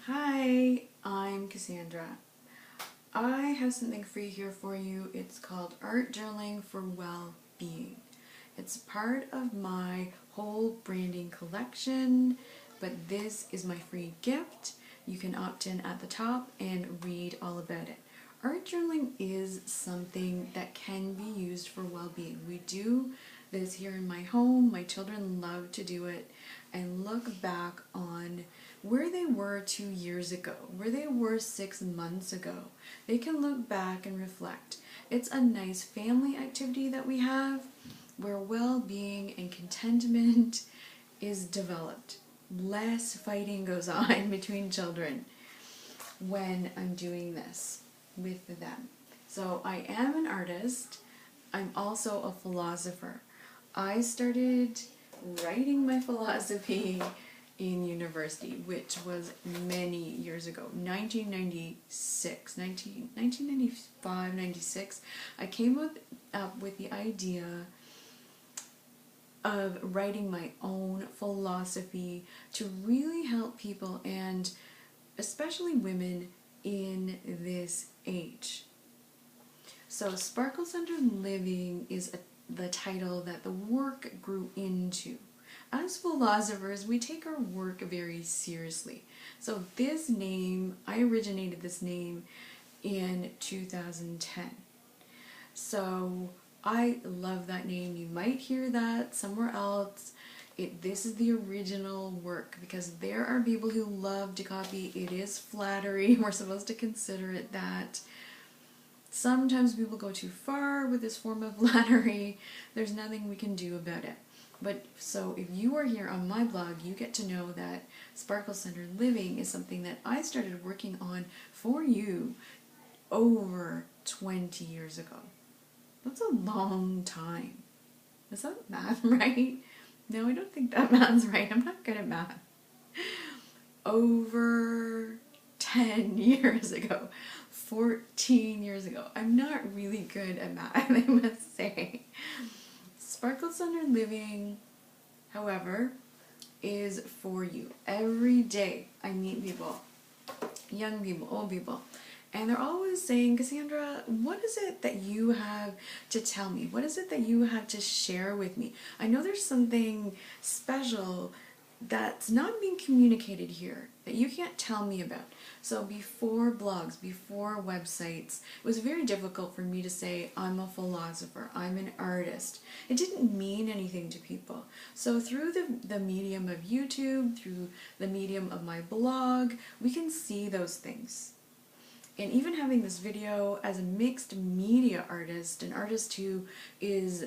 Hi, I'm Cassandra. I have something free here for you. It's called Art Journaling for Well-Being. It's part of my whole branding collection, but this is my free gift. You can opt in at the top and read all about it. Art journaling is something that can be used for well-being. We do this here in my home. My children love to do it and look back on where they were 2 years ago, where they were 6 months ago. They can look back and reflect. It's a nice family activity that we have where well-being and contentment is developed. Less fighting goes on between children when I'm doing this with them. So I am an artist. I'm also a philosopher. I started writing my philosophy in university, which was many years ago, 1995, 96. I came up with the idea of writing my own philosophy to really help people, and especially women, in this age. So Sparkle-Centered Living is the title that the work grew into. As philosophers, we take our work very seriously. So this name, I originated this name in 2010. So I love that name. You might hear that somewhere else. This is the original work, because there are people who love to copy. It is flattery. We're supposed to consider it that. Sometimes people go too far with this form of flattery. There's nothing we can do about it. But so if you are here on my blog, you get to know that Sparkle-Centered Living is something that I started working on for you over 20 years ago. That's a long time. Is that math right? No, I don't think that math's right. I'm not good at math. Over 10 years ago. 14 years ago. I'm not really good at math, I must say. Sparkle-Centered Living, however, is for you. Every day I meet people, young people, old people, and they're always saying, Cassandra, what is it that you have to tell me? What is it that you have to share with me? I know there's something special that's not being communicated here that you can't tell me about. So before blogs, before websites, it was very difficult for me to say, I'm a philosopher, I'm an artist. It didn't mean anything to people. So through the medium of YouTube, through the medium of my blog, we can see those things. And even having this video as a mixed media artist, an artist who is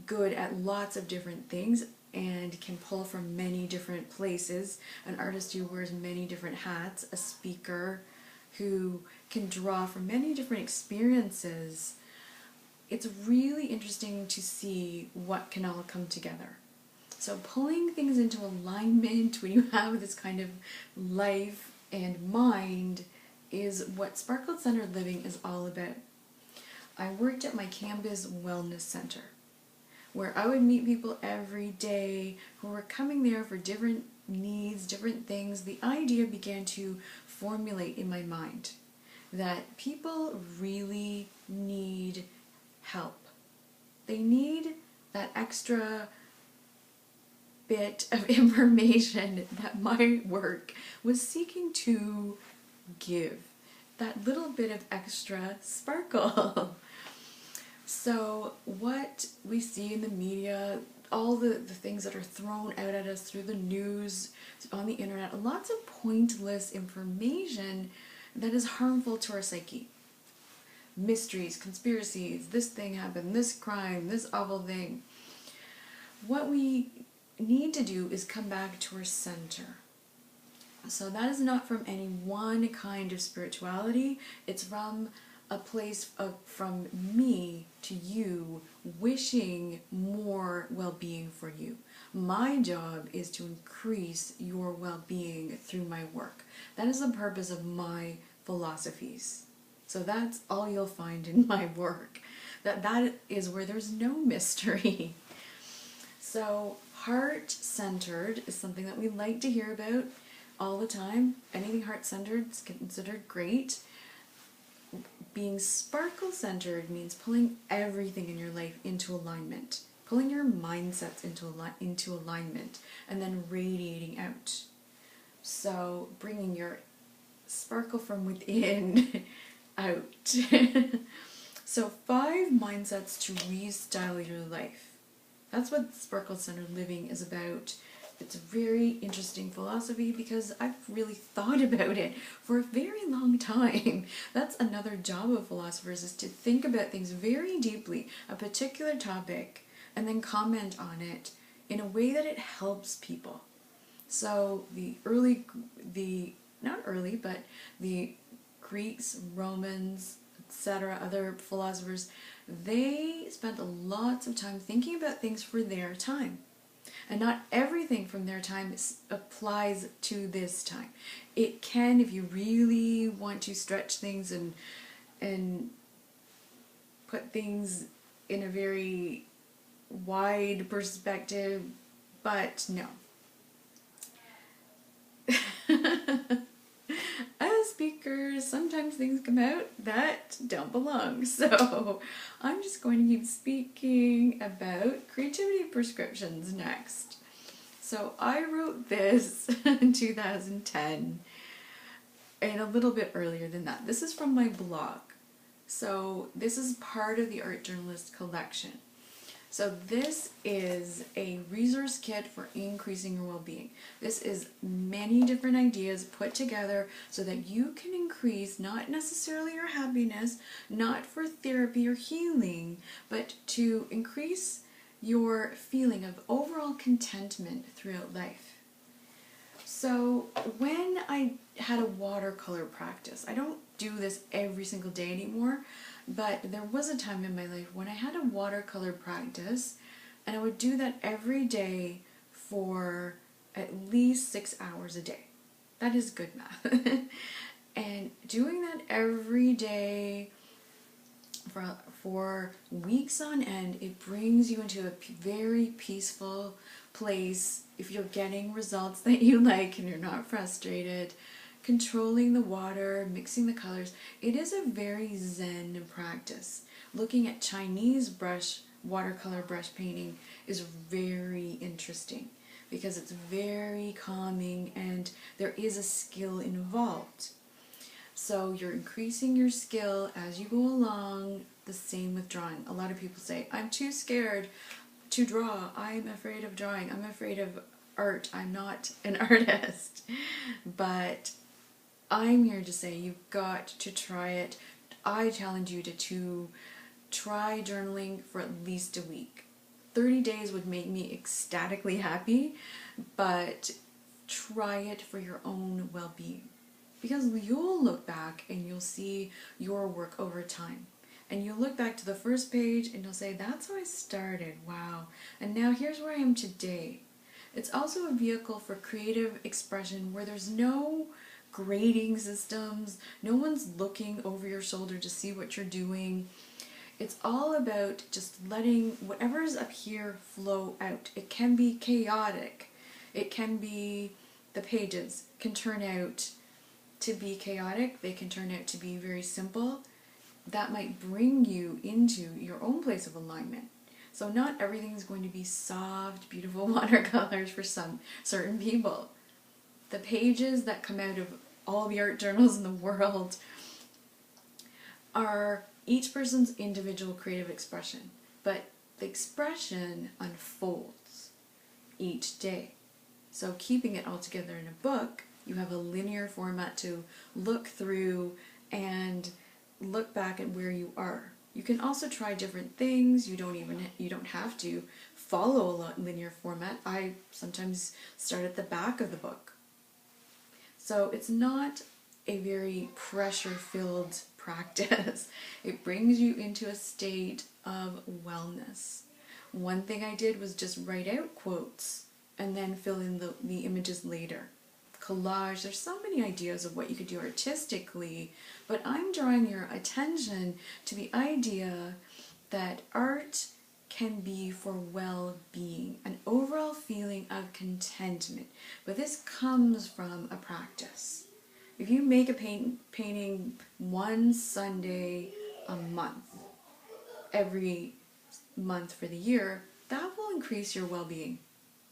good at lots of different things and can pull from many different places, an artist who wears many different hats, a speaker who can draw from many different experiences, it's really interesting to see what can all come together. So pulling things into alignment when you have this kind of life and mind is what Sparkle-Centered Living is all about. I worked at my campus wellness center, where I would meet people every day who were coming there for different needs, different things. The idea began to formulate in my mind that people really need help. They need that extra bit of information that my work was seeking to give. That little bit of extra sparkle. So what we see in the media, all the things that are thrown out at us through the news, on the internet, lots of pointless information that is harmful to our psyche. Mysteries, conspiracies, this thing happened, this crime, this awful thing. What we need to do is come back to our center. So that is not from any one kind of spirituality. It's from a place from me to you, wishing more well-being for you. My job is to increase your well-being through my work. That is the purpose of my philosophies. So that's all you'll find in my work. That is where there's no mystery. So heart-centered is something that we like to hear about. all the time. Anything heart-centered is considered great. Being sparkle-centered means pulling everything in your life into alignment, pulling your mindsets into alignment, and then radiating out. So bringing your sparkle from within out. So 5 mindsets to restyle your life. That's what sparkle-centered living is about. It's a very interesting philosophy because I've really thought about it for a very long time. That's another job of philosophers, is to think about things very deeply, a particular topic, and then comment on it in a way that it helps people. So the Greeks, Romans, etc., other philosophers, they spent lots of time thinking about things for their time. And not everything from their time applies to this time. It can, if you really want to stretch things and put things in a very wide perspective, but no. As speakers, sometimes things come out that don't belong. So I'm just going to keep speaking about creativity prescriptions next. So I wrote this in 2010 and a little bit earlier than that. This is from my blog. So this is part of the Art Journalist collection. So this is a resource kit for increasing your well-being. This is many different ideas put together so that you can increase not necessarily your happiness, not for therapy or healing, but to increase your feeling of overall contentment throughout life. So when I had a watercolor practice, I don't do this every single day anymore, but there was a time in my life when I had a watercolor practice, and I would do that every day for at least 6 hours a day. That is good math. And doing that every day for weeks on end, it brings you into a very peaceful place. If you're getting results that you like and you're not frustrated, controlling the water, mixing the colors, it is a very zen practice. Looking at Chinese watercolor brush painting is very interesting because it's very calming and there is a skill involved. So you're increasing your skill as you go along. The same with drawing. A lot of people say, I'm too scared to draw. I'm afraid of drawing. I'm afraid of art. I'm not an artist. But I'm here to say you've got to try it. I challenge you to try journaling for at least a week. 30 days would make me ecstatically happy, but try it for your own well-being. Because you'll look back and you'll see your work over time. And you'll look back to the first page and you'll say, that's how I started, wow. And now here's where I am today. It's also a vehicle for creative expression where there's no grading systems, no one's looking over your shoulder to see what you're doing. It's all about just letting whatever's up here flow out. It can be chaotic. It can be, the pages can turn out to be chaotic. They can turn out to be very simple. That might bring you into your own place of alignment. So not everything is going to be soft, beautiful watercolors for some certain people. The pages that come out of all the art journals in the world are each person's individual creative expression, but the expression unfolds each day. So keeping it all together in a book, you have a linear format to look through and look back at where you are. You can also try different things. You don't have to follow a linear format. I sometimes start at the back of the book. So it's not a very pressure-filled practice. It brings you into a state of wellness. One thing I did was just write out quotes and then fill in the images later. Collage, there's so many ideas of what you could do artistically, but I'm drawing your attention to the idea that art can be for well-being, an overall feeling of contentment. But this comes from a practice. If you make a painting one Sunday a month, every month for the year, that will increase your well-being.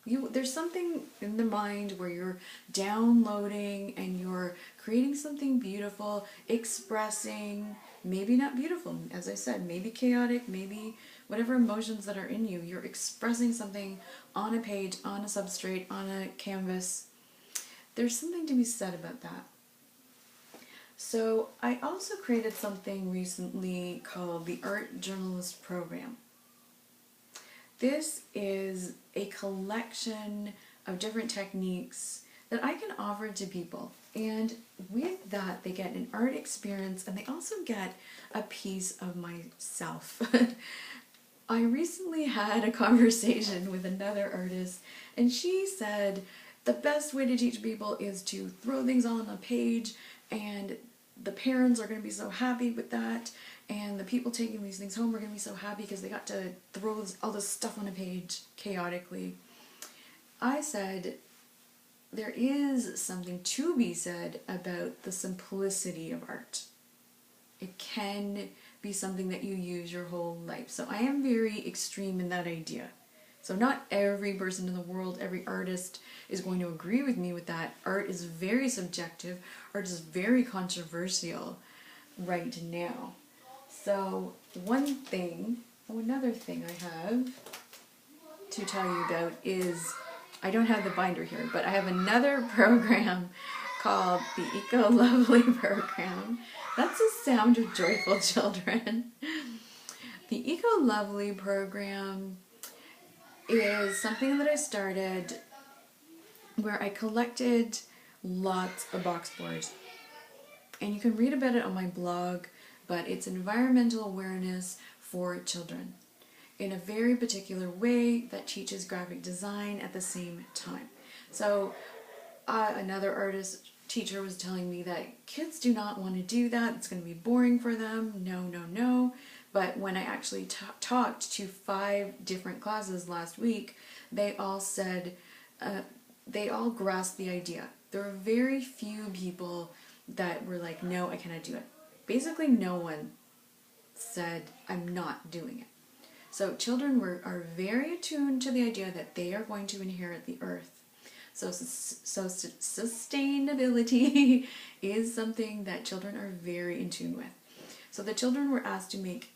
There's something in the mind where you're downloading and you're creating something beautiful, expressing, maybe not beautiful, as I said, maybe chaotic, maybe whatever emotions that are in you. You're expressing something on a page, on a substrate, on a canvas. There's something to be said about that. So I also created something recently called the Art Journalist Program. This is a collection of different techniques that I can offer to people. And with that, they get an art experience and they also get a piece of myself. I recently had a conversation with another artist and she said the best way to teach people is to throw things all on a page, and the parents are going to be so happy with that, and the people taking these things home are going to be so happy because they got to throw all this stuff on a page chaotically. I said there is something to be said about the simplicity of art. It can be something that you use your whole life. So I am very extreme in that idea. So not every person in the world, every artist is going to agree with me with that. Art is very subjective. Art is very controversial right now. So another thing I have to tell you about is, I don't have the binder here, but I have another program called the Eco Lovely program. That's the sound of joyful children. The Eco Lovely program is something that I started where I collected lots of box boards. And you can read about it on my blog, but it's environmental awareness for children in a very particular way that teaches graphic design at the same time. So another teacher was telling me that kids do not want to do that. It's going to be boring for them. No, no, no. But when I actually talked to 5 different classes last week, they all said, they all grasped the idea. There were very few people that were like, no, I cannot do it. Basically, no one said, I'm not doing it. So children are very attuned to the idea that they are going to inherit the earth. So sustainability is something that children are very in tune with. So the children were asked to make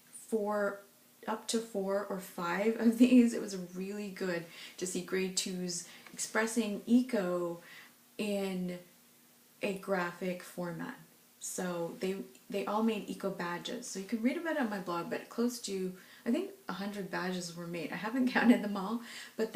up to 4 or 5 of these. It was really good to see grade 2s expressing eco in a graphic format. So they all made eco badges. So you can read about it on my blog, but close to, I think 100 badges were made. I haven't counted them all, but